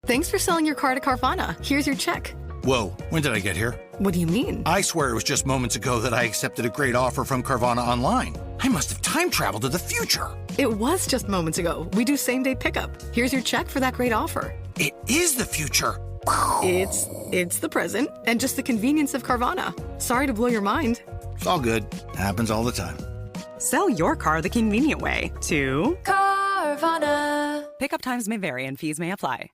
Thanks for selling your car to Carvana. Here's your check. Whoa, when did I get here? What do you mean? I swear it was just moments ago that I accepted a great offer from Carvana online. I must have time traveled to the future. It was just moments ago. We do same-day pickup. Here's your check for that great offer. It is the future. It's the present and just the convenience of Carvana. Sorry to blow your mind. It's all good. Happens all the time. Sell your car the convenient way to Carvana. Pickup times may vary and fees may apply.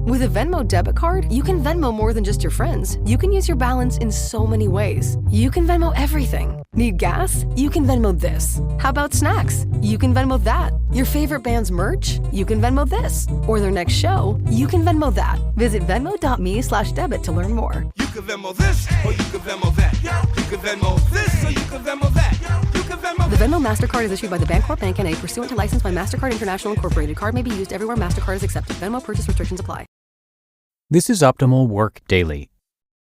With a Venmo debit card, you can Venmo more than just your friends. You can use your balance in so many ways. You can Venmo everything. Need gas? You can Venmo this. How about snacks? You can Venmo that. Your favorite band's merch? You can Venmo this. Or their next show? You can Venmo that. Visit venmo.me/debit to learn more. You can Venmo this, or you can Venmo that. You can Venmo this, or you can Venmo that. You can Venmo. The Venmo MasterCard is issued by the Bancorp Bank N.A. pursuant to license by MasterCard International Incorporated. Card may be used everywhere MasterCard is accepted. Venmo purchase restrictions apply. This is Optimal Work Daily.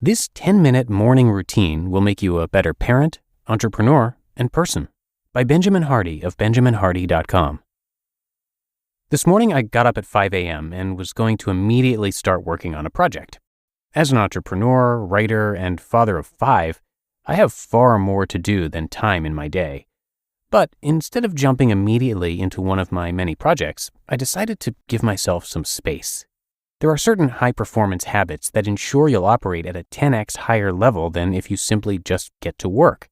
This 10-minute morning routine will make you a better parent, entrepreneur, and person. By Benjamin Hardy of benjaminhardy.com. This morning I got up at 5 a.m. and was going to immediately start working on a project. As an entrepreneur, writer, and father of 5, I have far more to do than time in my day. But instead of jumping immediately into one of my many projects, I decided to give myself some space. There are certain high-performance habits that ensure you'll operate at a 10x higher level than if you simply just get to work.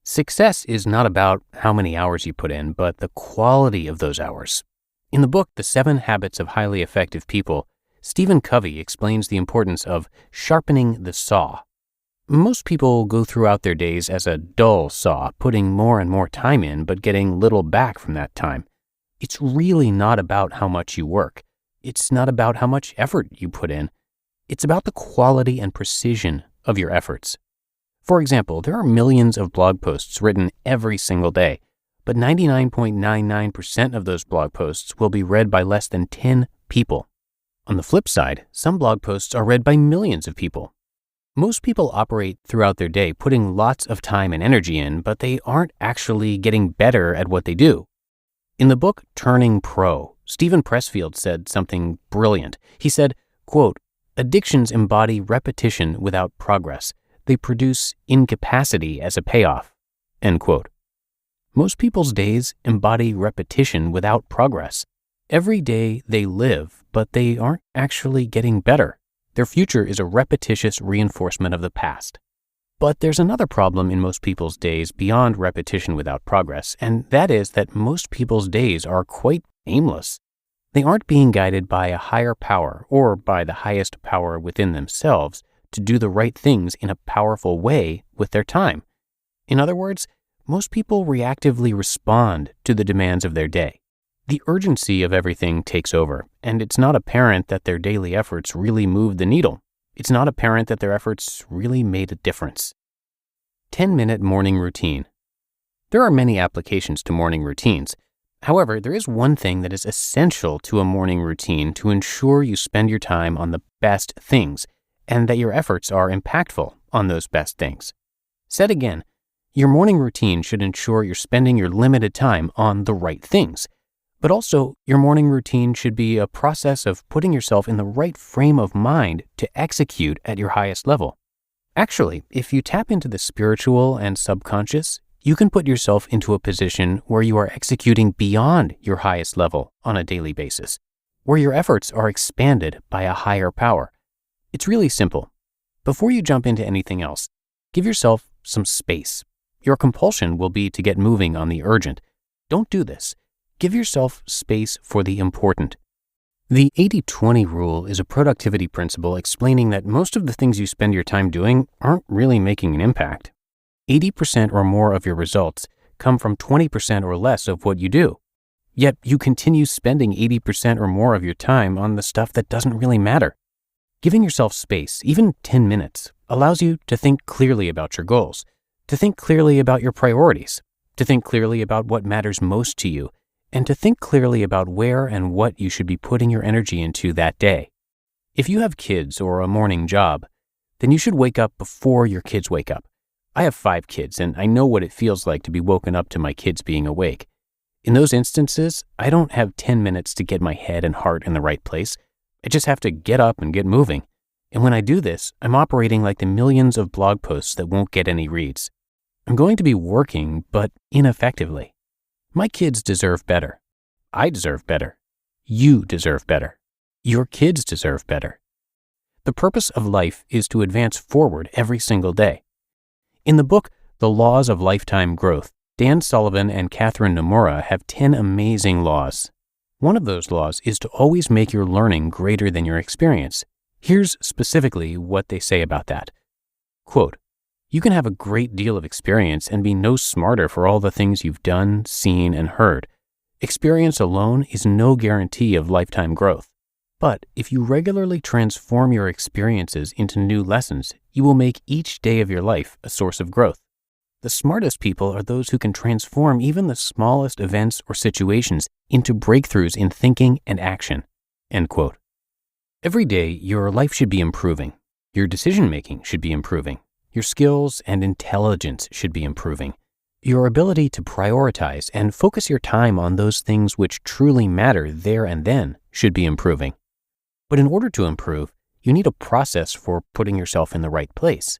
Success is not about how many hours you put in, but the quality of those hours. In the book, The 7 Habits of Highly Effective People, Stephen Covey explains the importance of sharpening the saw. Most people go throughout their days as a dull saw, putting more and more time in, but getting little back from that time. It's really not about how much you work. It's not about how much effort you put in. It's about the quality and precision of your efforts. For example, there are millions of blog posts written every single day, but 99.99% of those blog posts will be read by less than 10 people. On the flip side, some blog posts are read by millions of people. Most people operate throughout their day putting lots of time and energy in, but they aren't actually getting better at what they do. In the book Turning Pro, Stephen Pressfield said something brilliant. He said, quote, "Addictions embody repetition without progress. They produce incapacity as a payoff." End quote. Most people's days embody repetition without progress. Every day they live, but they aren't actually getting better. Their future is a repetitious reinforcement of the past. But there's another problem in most people's days beyond repetition without progress, and that is that most people's days are quite aimless. They aren't being guided by a higher power or by the highest power within themselves to do the right things in a powerful way with their time. In other words, most people reactively respond to the demands of their day. The urgency of everything takes over, and it's not apparent that their daily efforts really moved the needle. It's not apparent that their efforts really made a difference. 10-minute morning routine. There are many applications to morning routines. However, there is one thing that is essential to a morning routine to ensure you spend your time on the best things and that your efforts are impactful on those best things. Said again, your morning routine should ensure you're spending your limited time on the right things. But also, your morning routine should be a process of putting yourself in the right frame of mind to execute at your highest level. Actually, if you tap into the spiritual and subconscious, you can put yourself into a position where you are executing beyond your highest level on a daily basis, where your efforts are expanded by a higher power. It's really simple. Before you jump into anything else, give yourself some space. Your compulsion will be to get moving on the urgent. Don't do this. Give yourself space for the important. The 80-20 rule is a productivity principle explaining that most of the things you spend your time doing aren't really making an impact. 80% or more of your results come from 20% or less of what you do. Yet you continue spending 80% or more of your time on the stuff that doesn't really matter. Giving yourself space, even 10 minutes, allows you to think clearly about your goals, to think clearly about your priorities, to think clearly about what matters most to you, and to think clearly about where and what you should be putting your energy into that day. If you have kids or a morning job, then you should wake up before your kids wake up. I have 5 kids, and I know what it feels like to be woken up to my kids being awake. In those instances, I don't have 10 minutes to get my head and heart in the right place. I just have to get up and get moving. And when I do this, I'm operating like the millions of blog posts that won't get any reads. I'm going to be working, but ineffectively. My kids deserve better. I deserve better. You deserve better. Your kids deserve better. The purpose of life is to advance forward every single day. In the book, The Laws of Lifetime Growth, Dan Sullivan and Catherine Nomura have 10 amazing laws. One of those laws is to always make your learning greater than your experience. Here's specifically what they say about that. Quote, "You can have a great deal of experience and be no smarter for all the things you've done, seen, and heard. Experience alone is no guarantee of lifetime growth. But if you regularly transform your experiences into new lessons, you will make each day of your life a source of growth. The smartest people are those who can transform even the smallest events or situations into breakthroughs in thinking and action." End quote. Every day, your life should be improving. Your decision-making should be improving. Your skills and intelligence should be improving. Your ability to prioritize and focus your time on those things which truly matter there and then should be improving. But in order to improve, you need a process for putting yourself in the right place.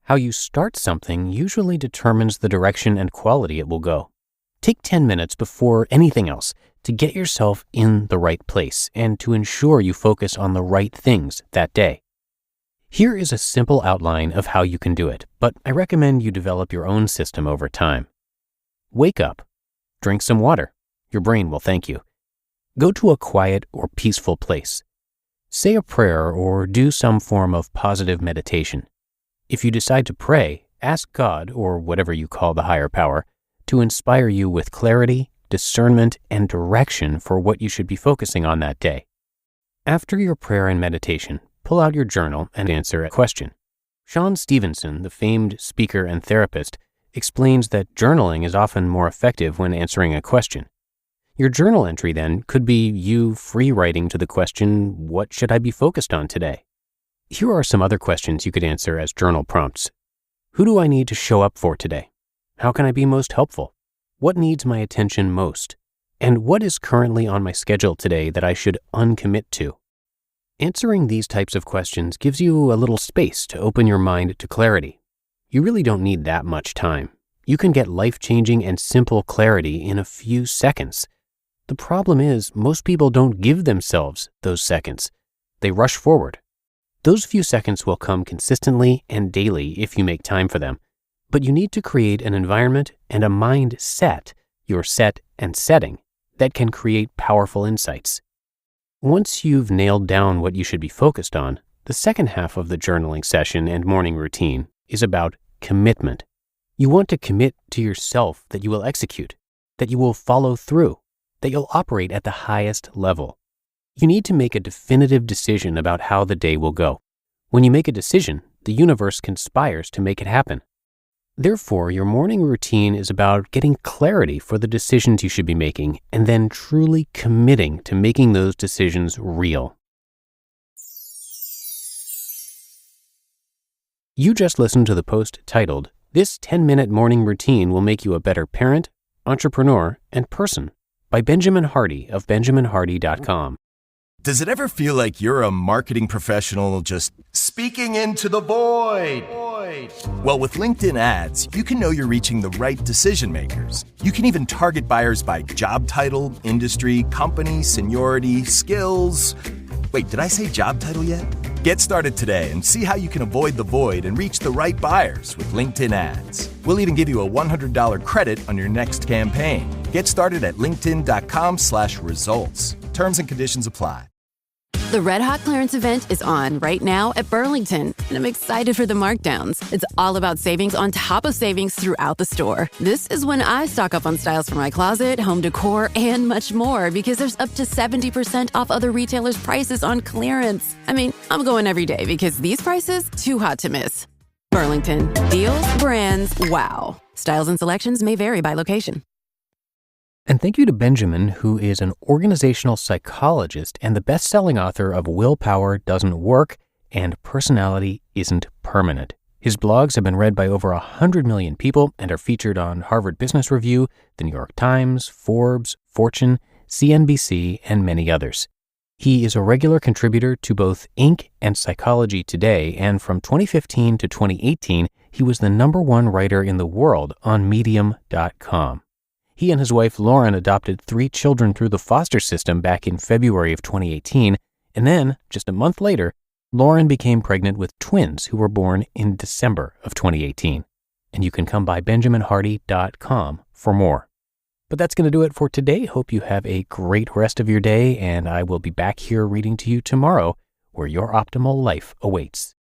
How you start something usually determines the direction and quality it will go. Take 10 minutes before anything else to get yourself in the right place and to ensure you focus on the right things that day. Here is a simple outline of how you can do it, but I recommend you develop your own system over time. Wake up. Drink some water. Your brain will thank you. Go to a quiet or peaceful place. Say a prayer or do some form of positive meditation. If you decide to pray, ask God, or whatever you call the higher power, to inspire you with clarity, discernment, and direction for what you should be focusing on that day. After your prayer and meditation, pull out your journal and answer a question. Sean Stevenson, the famed speaker and therapist, explains that journaling is often more effective when answering a question. Your journal entry then could be you free writing to the question, "What should I be focused on today?" Here are some other questions you could answer as journal prompts. Who do I need to show up for today? How can I be most helpful? What needs my attention most? And what is currently on my schedule today that I should uncommit to? Answering these types of questions gives you a little space to open your mind to clarity. You really don't need that much time. You can get life-changing and simple clarity in a few seconds. The problem is, most people don't give themselves those seconds. They rush forward. Those few seconds will come consistently and daily if you make time for them, but you need to create an environment and a mindset, your set and setting, that can create powerful insights. Once you've nailed down what you should be focused on, the second half of the journaling session and morning routine is about commitment. You want to commit to yourself that you will execute, that you will follow through, that you'll operate at the highest level. You need to make a definitive decision about how the day will go. When you make a decision, the universe conspires to make it happen. Therefore, your morning routine is about getting clarity for the decisions you should be making and then truly committing to making those decisions real. You just listened to the post titled, "This 10-minute morning routine will make you a better parent, entrepreneur, and person," by Benjamin Hardy of benjaminhardy.com. Does it ever feel like you're a marketing professional just speaking into the void? Well, with LinkedIn ads, you can know you're reaching the right decision makers. You can even target buyers by job title, industry, company, seniority, skills. Wait, did I say job title yet? Get started today and see how you can avoid the void and reach the right buyers with LinkedIn ads. We'll even give you a $100 credit on your next campaign. Get started at linkedin.com/results. Terms and conditions apply. The Red Hot Clearance event is on right now at Burlington, and I'm excited for the markdowns. It's all about savings on top of savings throughout the store. This is when I stock up on styles for my closet, home decor, and much more because there's up to 70% off other retailers' prices on clearance. I mean, I'm going every day because these prices, too hot to miss. Burlington. Deals, brands, wow. Styles and selections may vary by location. And thank you to Benjamin, who is an organizational psychologist and the best-selling author of Willpower Doesn't Work and Personality Isn't Permanent. His blogs have been read by over 100 million people and are featured on Harvard Business Review, The New York Times, Forbes, Fortune, CNBC, and many others. He is a regular contributor to both Inc. and Psychology Today, and from 2015 to 2018, he was the #1 writer in the world on Medium.com. He and his wife Lauren adopted 3 children through the foster system back in February of 2018, and then, just a month later, Lauren became pregnant with twins who were born in December of 2018. And you can come by benjaminhardy.com for more. But that's going to do it for today. Hope you have a great rest of your day, and I will be back here reading to you tomorrow, where your optimal life awaits.